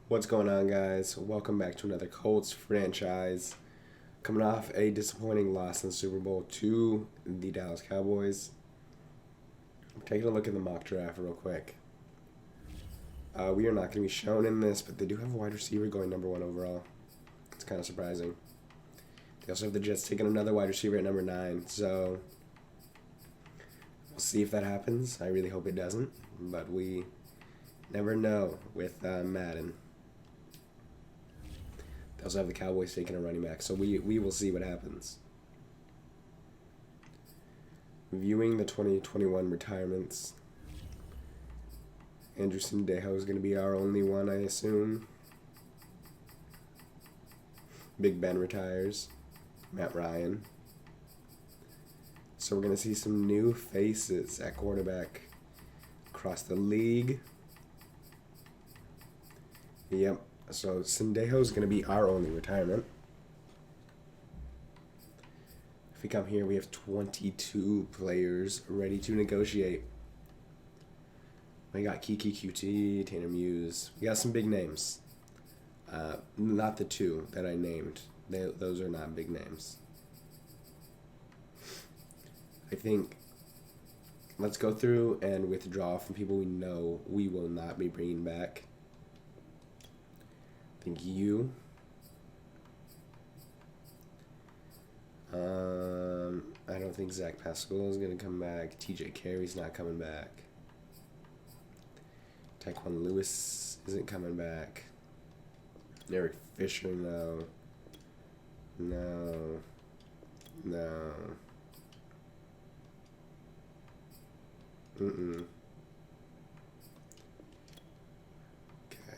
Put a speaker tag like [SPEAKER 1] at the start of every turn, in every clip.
[SPEAKER 1] What's going on, guys? Welcome back to another Colts franchise. Coming off a disappointing loss in the Super Bowl to the Dallas Cowboys. I'm taking a look at the mock draft real quick. We are not going to be shown in this, but they do have a wide receiver going number 1 overall. It's kind of surprising. They also have the Jets taking another wide receiver at number 9, so we'll see if that happens. I really hope it doesn't, but we never know with Madden. They also have the Cowboys taking a running back, so we will see what happens. Viewing the 2021 retirements. Andrew Sendejo is going to be our only one, I assume. Big Ben retires. Matt Ryan. So we're going to see some new faces at quarterback across the league. Yep. So Sendejo is going to be our only retirement. If we come here, we have 22 players ready to negotiate. We got Kiki QT, Tanner Muse. We got some big names. Not the two that I named. Those are not big names. I think let's go through and withdraw from people we know we will not be bringing back. I think you. I don't think Zach Pascal is going to come back. TJ Carey's not coming back. Taquan Lewis isn't coming back. Eric Fisher, no. No. Okay.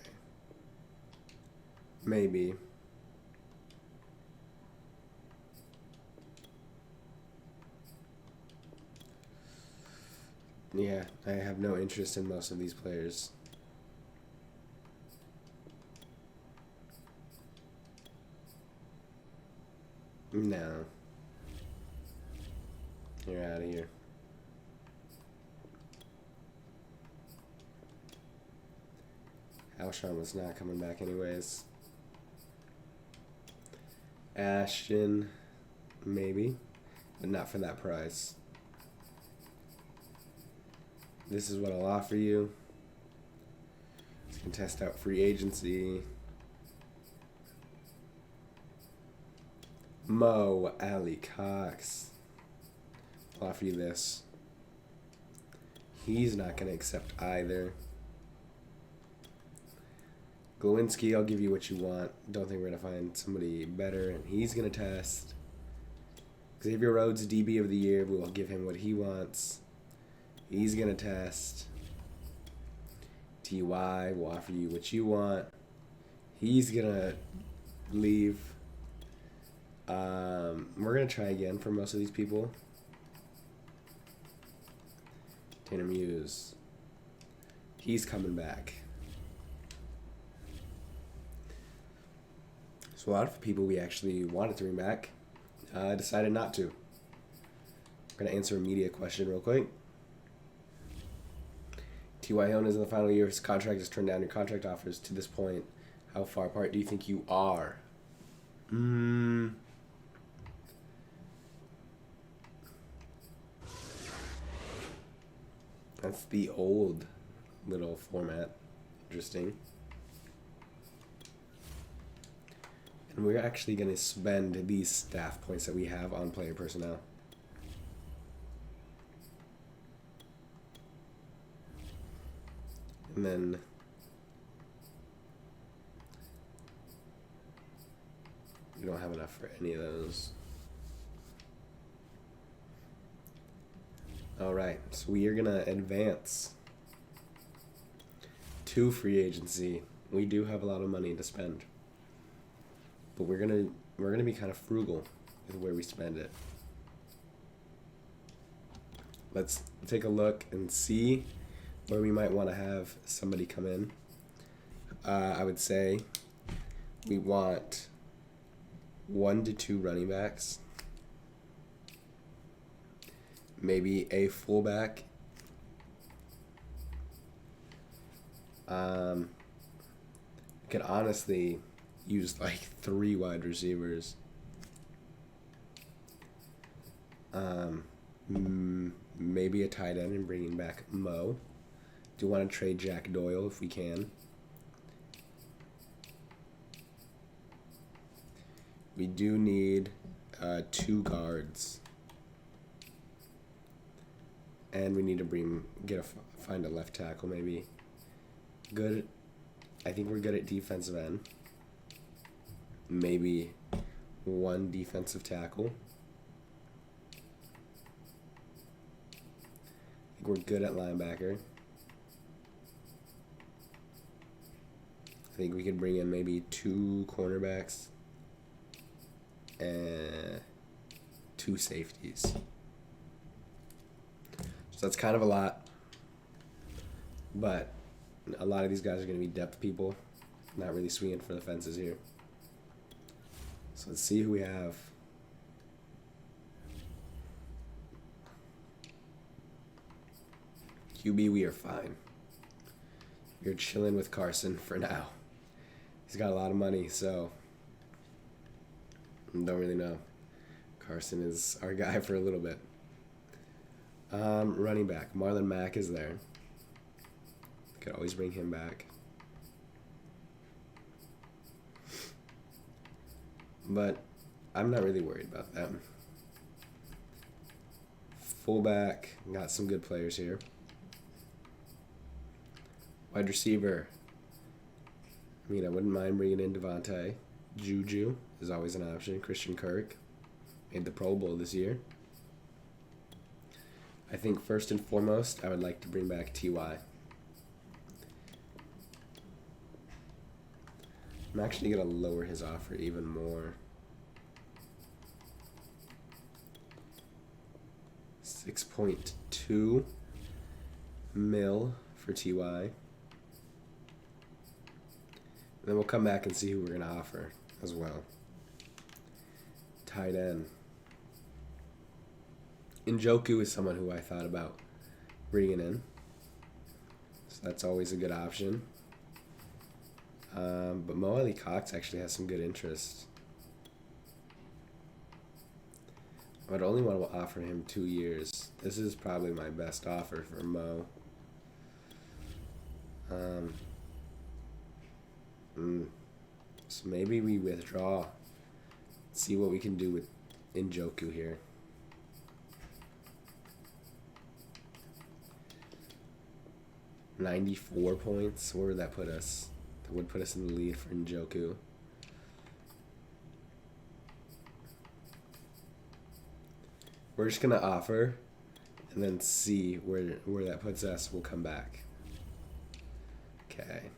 [SPEAKER 1] Maybe. Yeah, I have no interest in most of these players. No. You're out of here. Alshon was not coming back anyways. Ashton, maybe, but not for that price. This is what I'll offer you. You can test out free agency. Mo Ali Cox. I'll offer you this. He's not going to accept either. Glowinski, I'll give you what you want. Don't think we're going to find somebody better, and he's going to test. Xavier Rhodes, DB of the year. We will give him what he wants. He's going to test. TY will offer you what you want. He's going to leave. We're going to try again for most of these people. Tanner Muse. He's coming back. So a lot of people we actually wanted to bring back decided not to. I'm going to answer a media question real quick. T.Y. Hilton is in the final year of his contract. Has turned down your contract offers to this point. How far apart do you think you are? That's the old little format. Interesting. And we're actually going to spend these staff points that we have on player personnel. And then we don't have enough for any of those. Alright, so we are going to advance to free agency. We do have a lot of money to spend. But we're gonna be kind of frugal with where we spend it. Let's take a look and see where we might want to have somebody come in. I would say we want 1 to 2 running backs, maybe a fullback, Could honestly use like 3 wide receivers. Maybe a tight end and bringing back Mo. Do want to trade Jack Doyle if we can. We do need 2 guards. And we need to find a left tackle maybe. Good. I think we're good at defensive end. Maybe 1 defensive tackle. I think we're good at linebacker. I think we could bring in maybe 2 cornerbacks and 2 safeties. So that's kind of a lot. But a lot of these guys are going to be depth people. Not really swinging for the fences here. So let's see who we have. QB, we are fine. You're chilling with Carson for now. He's got a lot of money, so don't really know. Carson is our guy for a little bit. Running back. Marlon Mack is there. Could always bring him back. But I'm not really worried about them. Fullback. Got some good players here. Wide receiver. I mean, I wouldn't mind bringing in Devontae. Juju is always an option. Christian Kirk made the Pro Bowl this year. I think first and foremost, I would like to bring back T.Y. I'm actually going to lower his offer even more. 6.2 mil for T.Y. Then we'll come back and see who we're going to offer as well. Tight end. Njoku is someone who I thought about bringing in. So that's always a good option. But Mo Ali Cox actually has some good interest. I would only want to offer him 2 years. This is probably my best offer for Mo. So maybe we withdraw. See what we can do with Njoku here. $94 points. Where would that put us? That would put us in the lead for Njoku. We're just gonna offer, and then see where that puts us. We'll come back. Okay.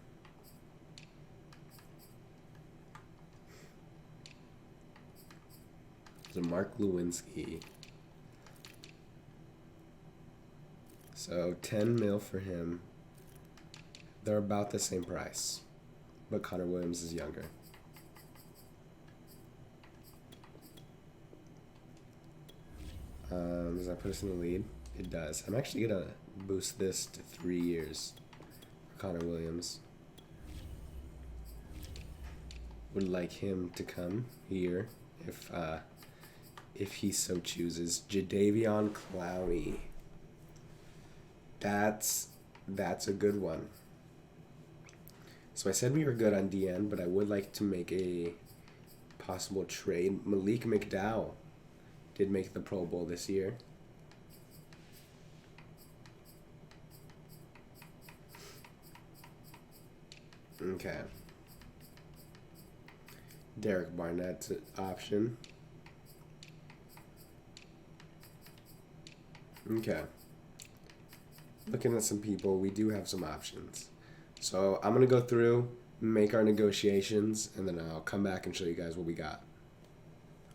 [SPEAKER 1] So Mark Lewinsky. So 10 mil for him. They're about the same price, but Connor Williams is younger. Does that put us in the lead? It does. I'm actually going to boost this to 3 years for Connor Williams. Would like him to come here if he so chooses. Jadeveon Clowney. That's a good one. So I said we were good on DN, but I would like to make a possible trade. Malik McDowell did make the Pro Bowl this year. Okay. Derek Barnett's an option. Okay. Looking at some people, we do have some options. So I'm going to go through, make our negotiations, and then I'll come back and show you guys what we got.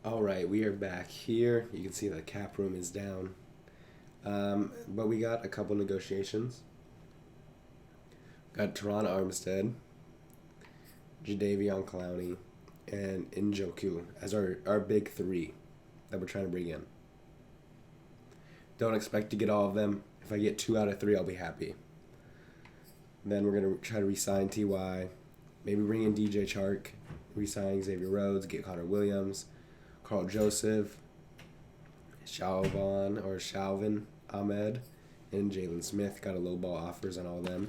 [SPEAKER 1] All right, we are back here. You can see the cap room is down. But we got a couple negotiations. Got Teron Armstead, Jadeveon Clowney, and Njoku as our big 3 that we're trying to bring in. Don't expect to get all of them. If I get 2 out of 3, I'll be happy. Then we're going to try to re-sign T.Y. Maybe bring in DJ Chark, re-sign Xavier Rhodes, get Connor Williams, Carl Joseph, Shalvin Ahmed, and Jalen Smith. Got a low ball offers on all of them.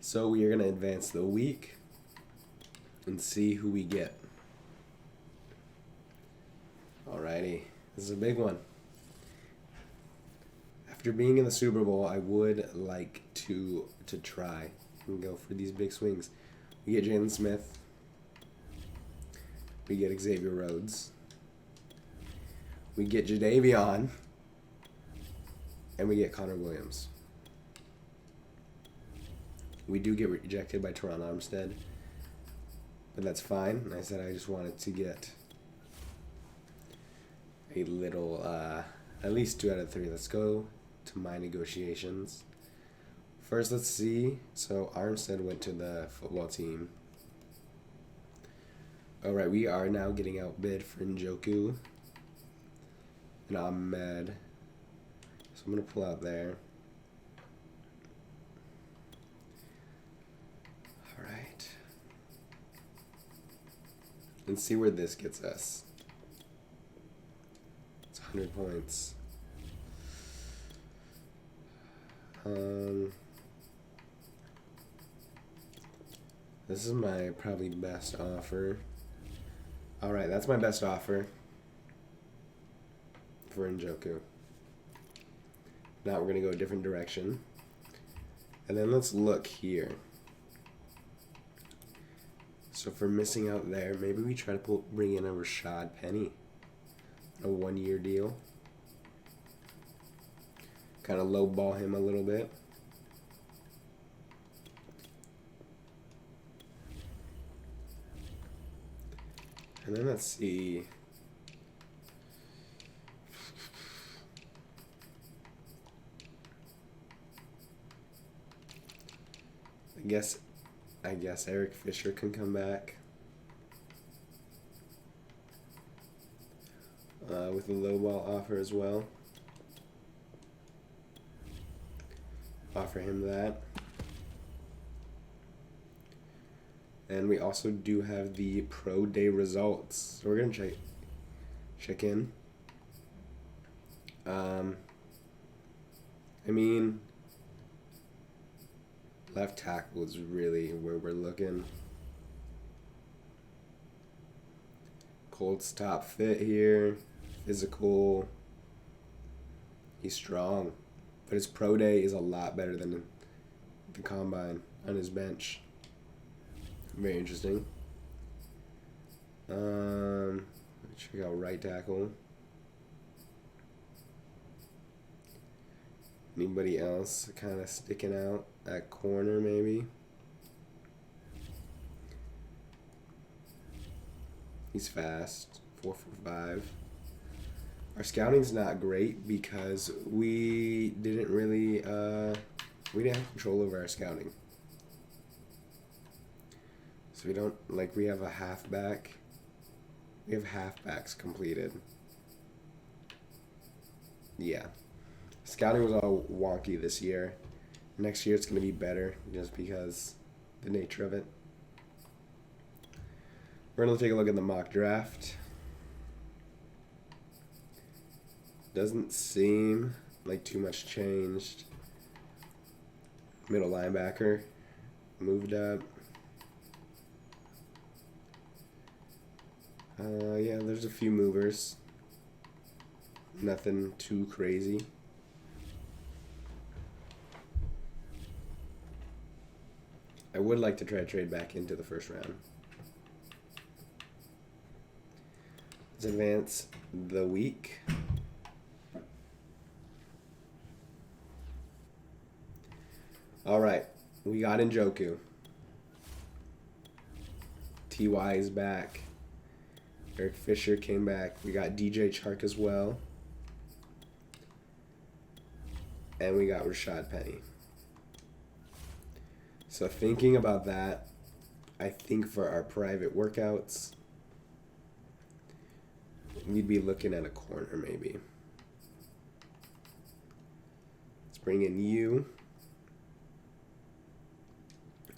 [SPEAKER 1] So we are going to advance the week and see who we get. Alrighty, this is a big one. After being in the Super Bowl, I would like to try and go for these big swings. We get Jalen Smith. We get Xavier Rhodes. We get Jadeveon. And we get Connor Williams. We do get rejected by Teron Armstead. But that's fine. I said I just wanted to get a little, at least 2 out of 3. Let's go to my negotiations. First, let's see. So Armstead went to the football team. Alright, we are now getting outbid for Njoku and Ahmed. So I'm going to pull out there. Alright. And see where this gets us. It's 100 points. This is my probably best offer. Alright, that's my best offer for Njoku. Now we're going to go a different direction. And then let's look here. So for missing out there, maybe we try to bring in a Rashad Penny. A 1-year deal. Kind of lowball him a little bit. And then let's see. I guess Eric Fisher can come back with a low ball offer as well. Offer him that. And we also do have the pro day results. So we're going to check in. I mean, left tackle is really where we're looking. Colts top fit here. Physical. He's strong. But his pro day is a lot better than the combine on his bench. Very interesting. Check out right tackle. Anybody else kind of sticking out at corner maybe? He's fast. 4.45. Our scouting's not great because we didn't really we didn't have control over our scouting. So we don't, like, we have a halfback. We have halfbacks completed. Yeah. Scouting was all wonky this year. Next year it's going to be better just because the nature of it. We're going to take a look at the mock draft. Doesn't seem like too much changed. Middle linebacker moved up. Yeah, there's a few movers. Nothing too crazy. I would like to try to trade back into the first round. Let's advance the week. Alright, we got Njoku. T.Y. is back. Eric Fisher came back. We got DJ Chark as well. And we got Rashad Penny. So thinking about that, I think for our private workouts, we'd be looking at a corner maybe. Let's bring in you.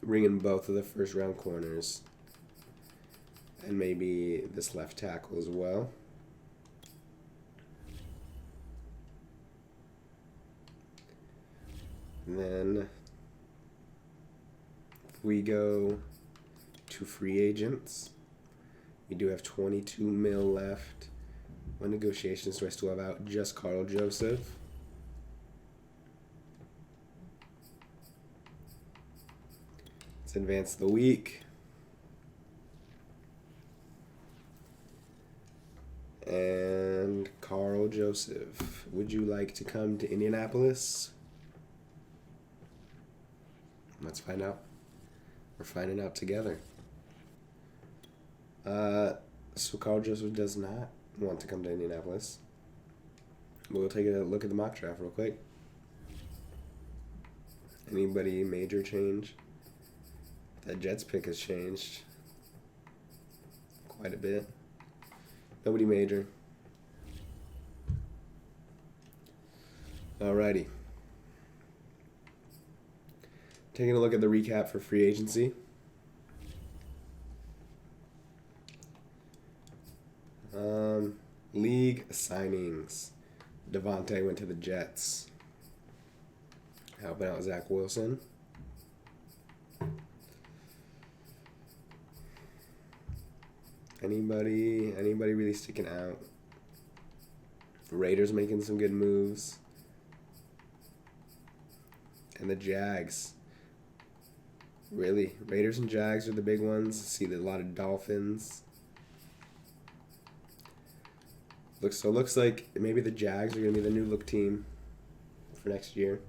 [SPEAKER 1] bring in both of the first round corners. And maybe this left tackle as well. And then if we go to free agents, we do have 22 mil left. What negotiations do I still have out? Just Carl Joseph. Let's advance the week. And Carl Joseph, would you like to come to Indianapolis? Let's find out. We're finding out together. So Carl Joseph does not want to come to Indianapolis. We'll take a look at the mock draft real quick. Anybody major change? That Jets pick has changed quite a bit. Nobody major. Alrighty. Taking a look at the recap for free agency. League signings. Devontae went to the Jets. Helping out Zach Wilson. Anybody really sticking out? Raiders making some good moves. And the Jags. Really, Raiders and Jags are the big ones. See a lot of Dolphins. Looks like maybe the Jags are going to be the new look team for next year.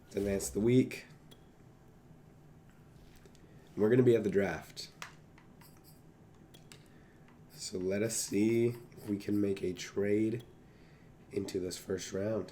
[SPEAKER 1] Let's advance the week. We're going to be at the draft. So let us see if we can make a trade into this first round.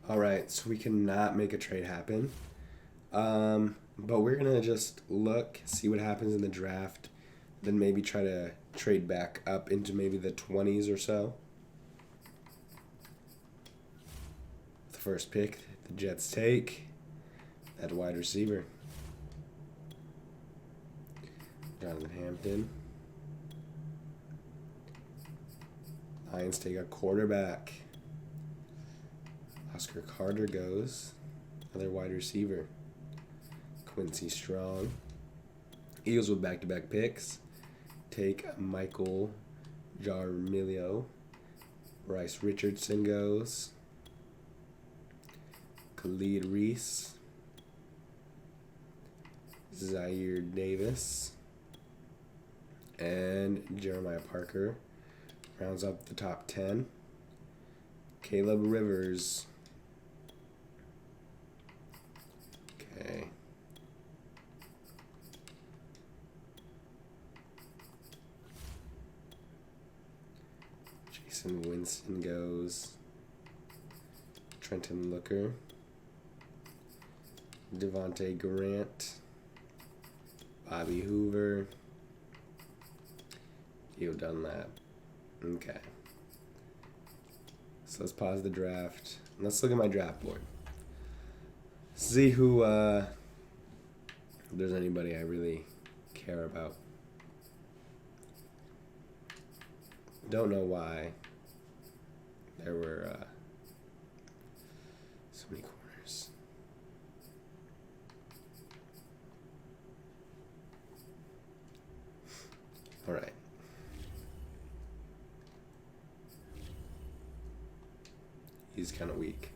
[SPEAKER 1] All right, so we cannot make a trade happen. But we're going to just look, see what happens in the draft, then maybe try to trade back up into maybe the 20s or so. The first pick, the Jets take at wide receiver. Jonathan Hampton. Lions take a quarterback. Oscar Carter goes. Another wide receiver. Quincy Strong. Eagles with back-to-back picks. Take Michael Jarmilio. Bryce Richardson goes. Khalid Reese. Zaire Davis. And Jeremiah Parker rounds up the top 10. Caleb Rivers. Okay. Jason Winston goes. Trenton Looker. Devontae Grant. Bobby Hoover. Theo Dunlap. Okay. So let's pause the draft. Let's look at my draft board. See who, if there's anybody I really care about. Don't know why there were so many corners. All right. He's kind of weak.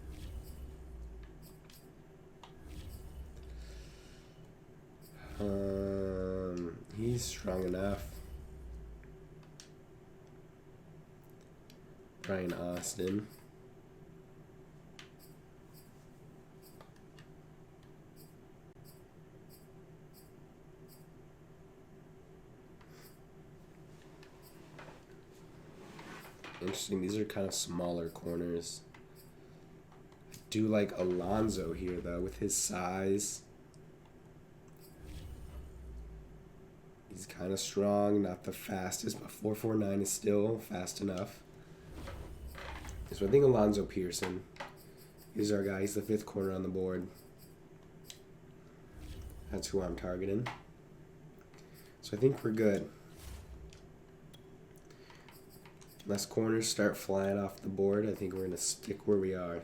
[SPEAKER 1] He's strong enough. Brian Austin. Interesting. These are kind of smaller corners. I do like Alonzo here, though, with his size. He's kind of strong, not the fastest, but 4.49 is still fast enough. So I think Alonzo Pearson is our guy. He's the 5th corner on the board. That's who I'm targeting. So I think we're good. Unless corners start flying off the board, I think we're going to stick where we are.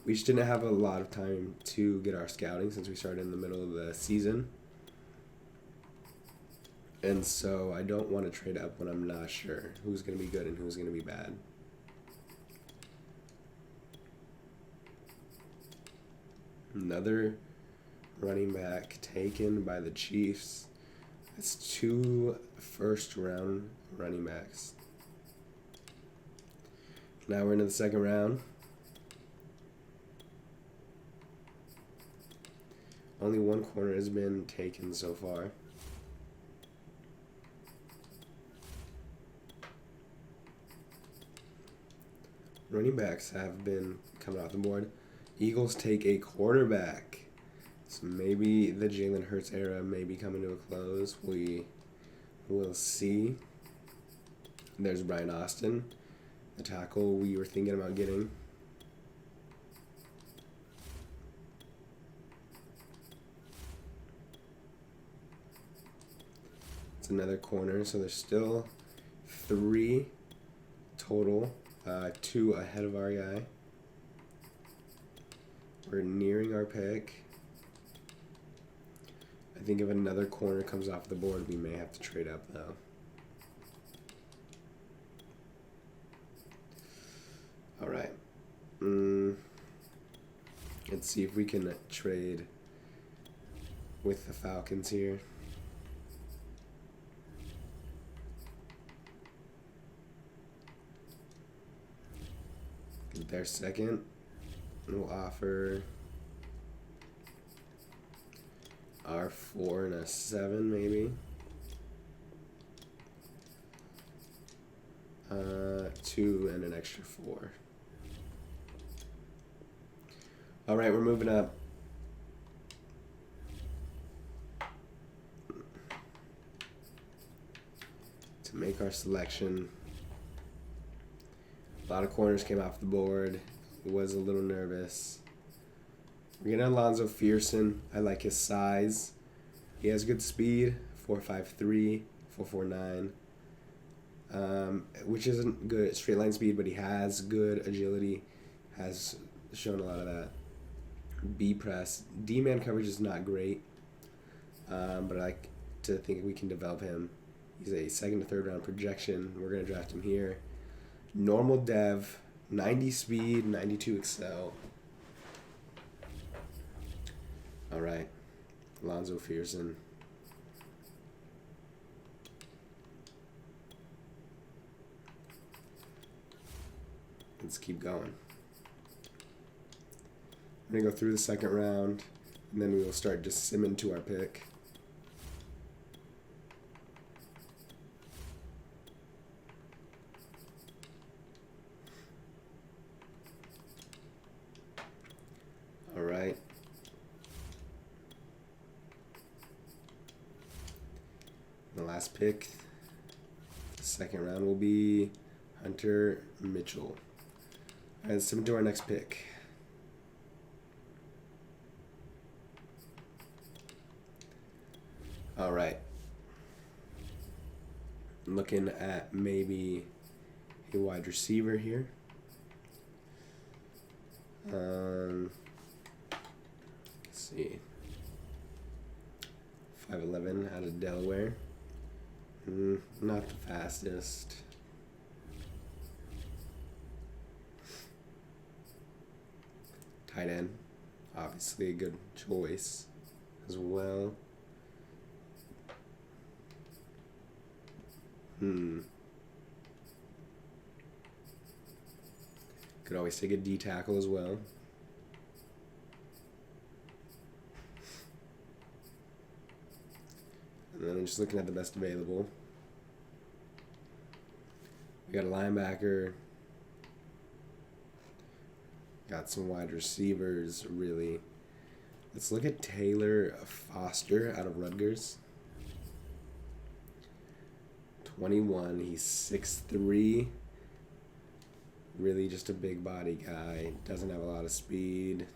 [SPEAKER 1] We just didn't have a lot of time to get our scouting since we started in the middle of the season. And so I don't want to trade up when I'm not sure who's going to be good and who's going to be bad. Another running back taken by the Chiefs. That's 2 first-round running backs. Now we're into the 2nd round. Only 1 corner has been taken so far. Running backs have been coming off the board. Eagles take a quarterback. So maybe the Jalen Hurts era may be coming to a close. We will see. There's Brian Austin, the tackle we were thinking about getting. It's another corner, so there's still 3 total. 2 ahead of our guy. We're nearing our pick. I think if another corner comes off the board, we may have to trade up, though. All right. Let's see if we can trade with the Falcons here. Their 2nd. We'll offer our 4 and a 7, maybe. 2 and an extra 4. All right, we're moving up. To make our selection. A lot of corners came off the board. Was a little nervous. We're getting Alonzo Pearson. I like his size. He has good speed. 4.53, 4.49, which isn't good straight line speed, but he has good agility, has shown a lot of that. B press. D man coverage is not great, but I like to think we can develop him. He's a second to third round projection. We're going to draft him here. Normal dev, 90 speed, 92 excel. All right, Alonzo Fearson. Let's keep going. We're going to go through the second round, and then we will start just simming to our pick. All right. The last pick, the second round, will be Hunter Mitchell. All right, let's sim to our next pick. All right. I'm looking at maybe a wide receiver here. Let's see. 5'11" out of Delaware. Not the fastest. Tight end. Obviously a good choice as well. Could always take a D tackle as well. And then I'm just looking at the best available. We got a linebacker. Got some wide receivers, really. Let's look at Taylor Foster out of Rutgers. 21. He's 6'3". Really just a big body guy. Doesn't have a lot of speed.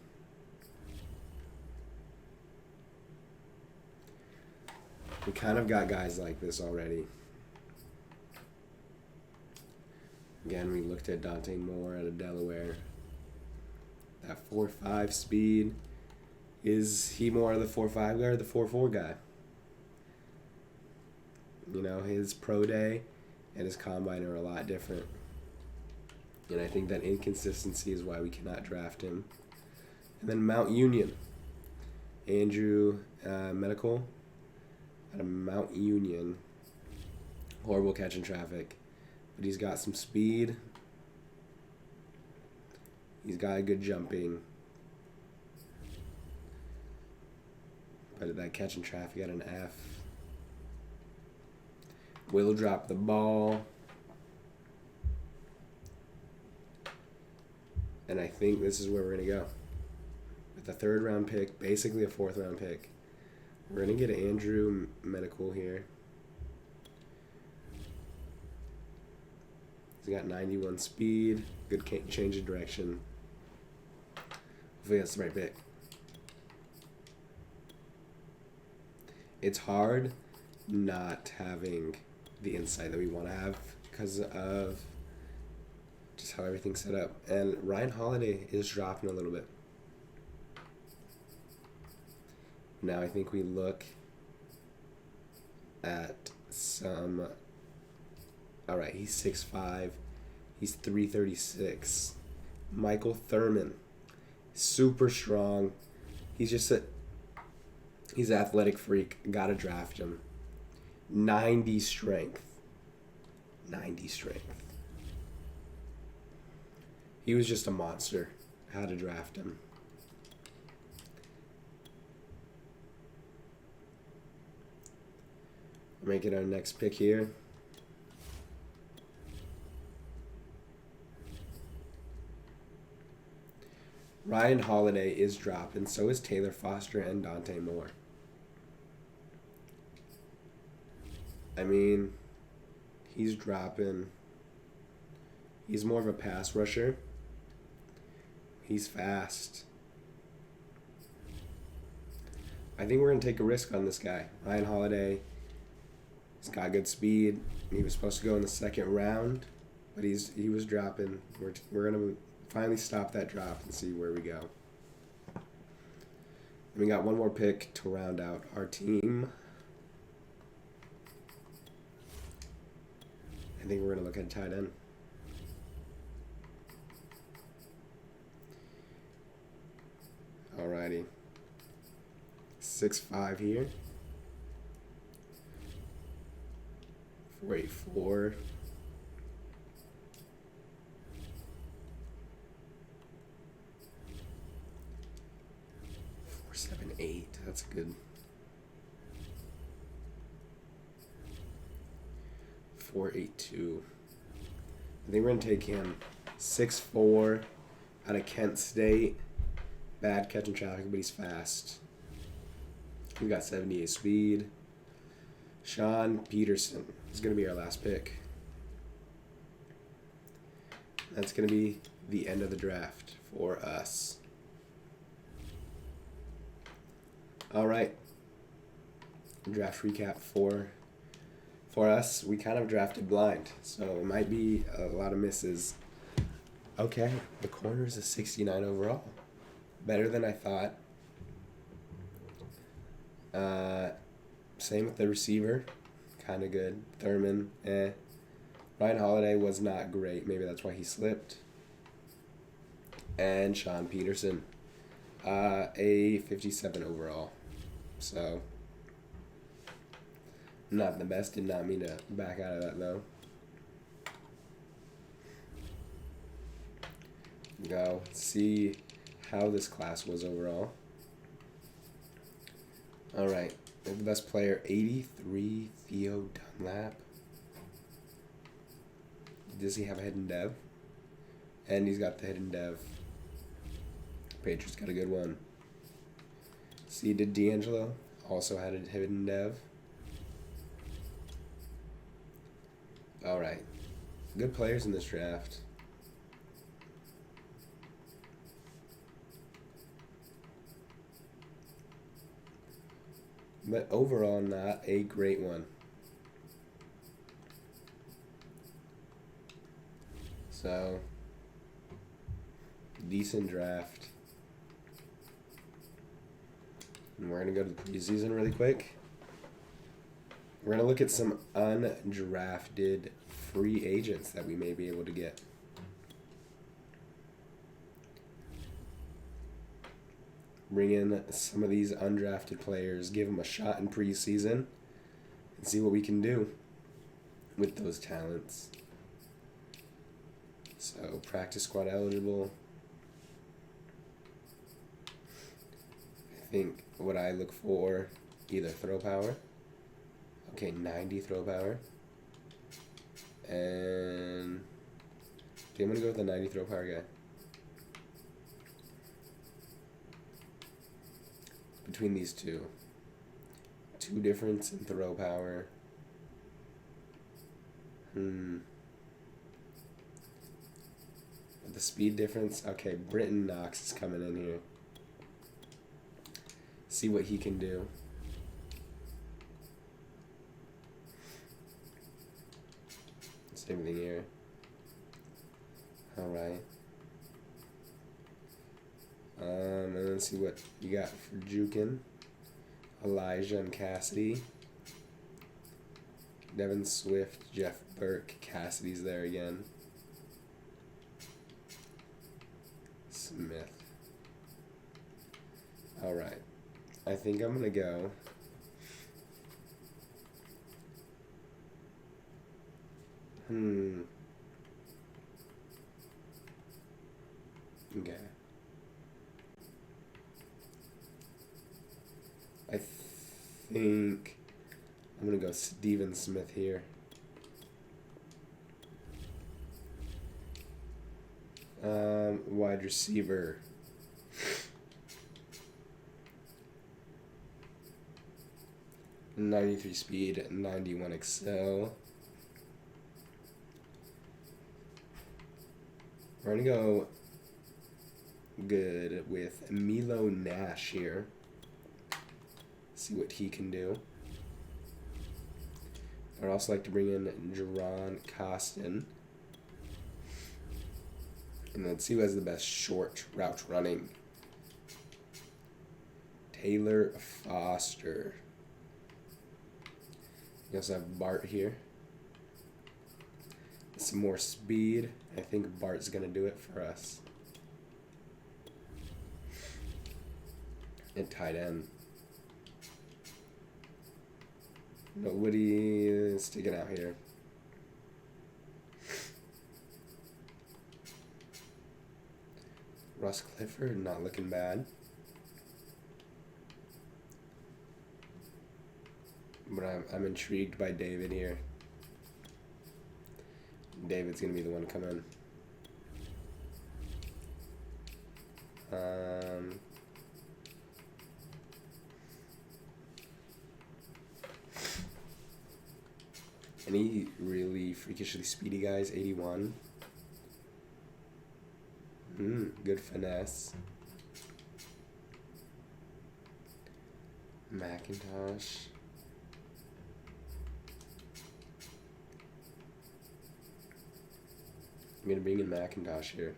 [SPEAKER 1] We kind of got guys like this already. Again, we looked at Dante Moore out of Delaware. That 4.5 speed. Is he more of the 4.5 guy or the 4.4 guy? You know, his pro day and his combine are a lot different. And I think that inconsistency is why we cannot draft him. And then Mount Union. Andrew Medical out of Mount Union. Horrible catching traffic. But he's got some speed. He's got a good jumping. But that catching traffic got an F. Will drop the ball. And I think this is where we're going to go. With a third round pick, basically a fourth round pick. We're going to get Andrew Medical here. He's got 91 speed. Good change of direction. Hopefully that's the right pick. It's hard not having the insight that we want to have because of just how everything's set up. And Ryan Holiday is dropping a little bit. Now I think we look at some... Alright, he's 6'5". He's 336. Michael Thurman. Super strong. He's an athletic freak. Gotta draft him. 90 strength. 90 strength. He was just a monster. How to draft him. Making our next pick here. Ryan Holiday is dropping. So is Taylor Foster and Dante Moore. I mean, he's dropping. He's more of a pass rusher. He's fast. I think we're going to take a risk on this guy. Ryan Holiday He's got good speed. He was supposed to go in the second round, but he was dropping. We're gonna finally stop that drop and see where we go. And we got one more pick to round out our team. I think we're gonna look at tight end. Alrighty. 6'5" here. 4'84". 4'7", that's good. 4'82". I think we're gonna take him. 6'4", out of Kent State. Bad catching traffic, but he's fast. He's got 78 speed. Sean Peterson is gonna be our last pick. That's gonna be the end of the draft for us. All right. Draft recap for us. We kind of drafted blind, so it might be a lot of misses. Okay, the corner is a 69 overall. Better than I thought. Same with the receiver. Kind of good. Thurman, Ryan Holiday was not great. Maybe that's why he slipped. And Sean Peterson, a 57 overall. So, not the best. Did not mean to back out of that, though. Go see how this class was overall. All right. The best player, 83, Theo Dunlap. Does he have a hidden dev? And he's got the hidden dev. Patriots got a good one. See, did D'Angelo also had a hidden dev? All right. Good players in this draft. But overall, not a great one. So, decent draft. And we're going to go to the preseason really quick. We're going to look at some undrafted free agents that we may be able to get. Bring in some of these undrafted players, give them a shot in preseason, and see what we can do with those talents. So, practice squad eligible. I think what I look for, either throw power. Okay, 90 throw power. And okay, I'm going to go with the 90 throw power guy. Between these two difference in throw power. The speed difference. Okay, Britton Knox is coming in here. See what he can do. Same thing here. All right. And then see what you got for Jukin. Elijah and Cassidy. Devin Swift, Jeff Burke. Cassidy's there again. Smith. Alright. I think I'm going to go. Okay. I think I'm going to go Steven Smith here. Wide receiver. .93 speed, 91 excel. We're going to go good with Milo Nash here. See what he can do. I'd also like to bring in Jerron Costin. And let's see who has the best short route running. Taylor Foster. You also have Bart here. Some more speed. I think Bart's going to do it for us. And tight end. Nobody is sticking out here. Russ Clifford, not looking bad. But I'm intrigued by David here. David's going to be the one to come in. Any really freakishly speedy guys? 81. Good finesse. McIntosh. I'm going to bring in McIntosh here.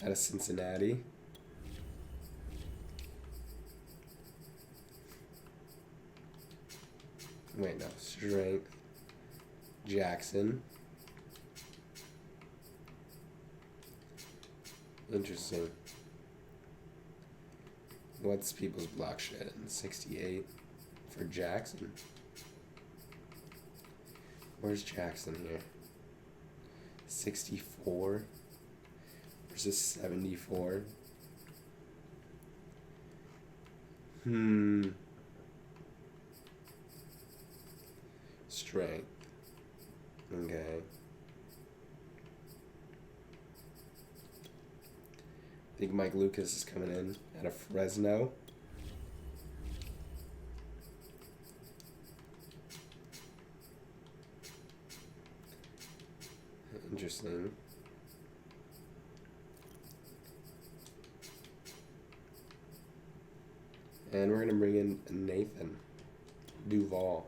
[SPEAKER 1] Out of Cincinnati. Wait, no. Strength. Jackson. Interesting. What's people's block shed? 68 for Jackson. Where's Jackson here? 64 versus 74. Strength. Okay. I think Mike Lucas is coming in out of Fresno. Interesting. And we're going to bring in Nathan Duval.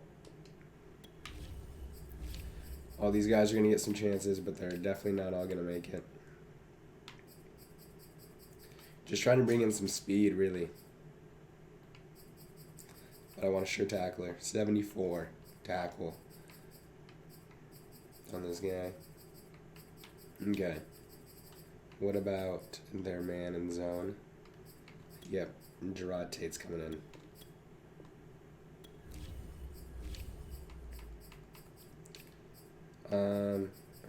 [SPEAKER 1] All these guys are going to get some chances, but they're definitely not all going to make it. Just trying to bring in some speed, really. But I want a sure tackler. 74 tackle on this guy. Okay. What about their man in zone? Yep, Gerard Tate's coming in.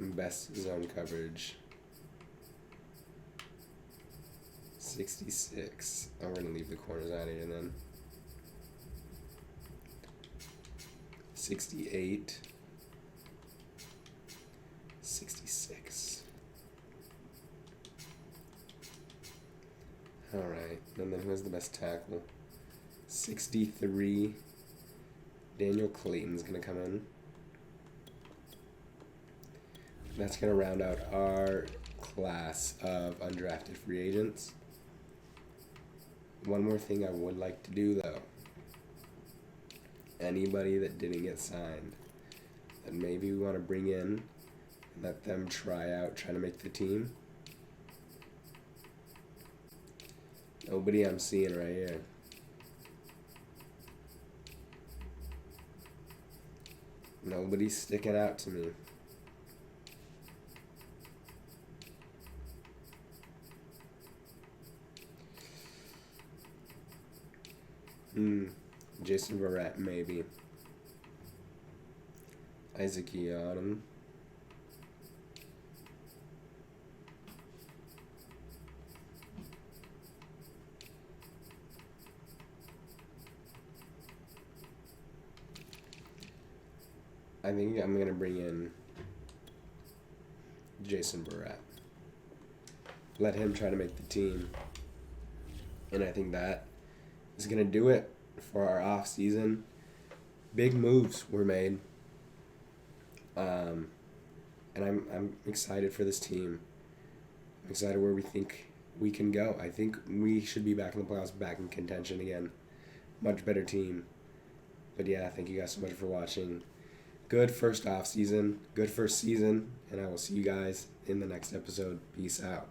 [SPEAKER 1] Best zone coverage. 66. I'm going to leave the corners out of here then. 68. 66. Alright, and then who has the best tackle? 63. Daniel Clayton's going to come in. That's going to round out our class of undrafted free agents. One more thing I would like to do, though. Anybody that didn't get signed, that maybe we want to bring in and let them try out, try to make the team. Nobody I'm seeing right here. Nobody's sticking out to me. Jason Verrett, maybe. Isaac Yiadom. I think I'm going to bring in Jason Verrett. Let him try to make the team. And I think that is going to do it for our off-season. Big moves were made. And I'm excited for this team. I'm excited where we think we can go. I think we should be back in the playoffs, back in contention again. Much better team. But yeah, thank you guys so much for watching. good first off season, good first season, and I will see you guys in the next episode. Peace out.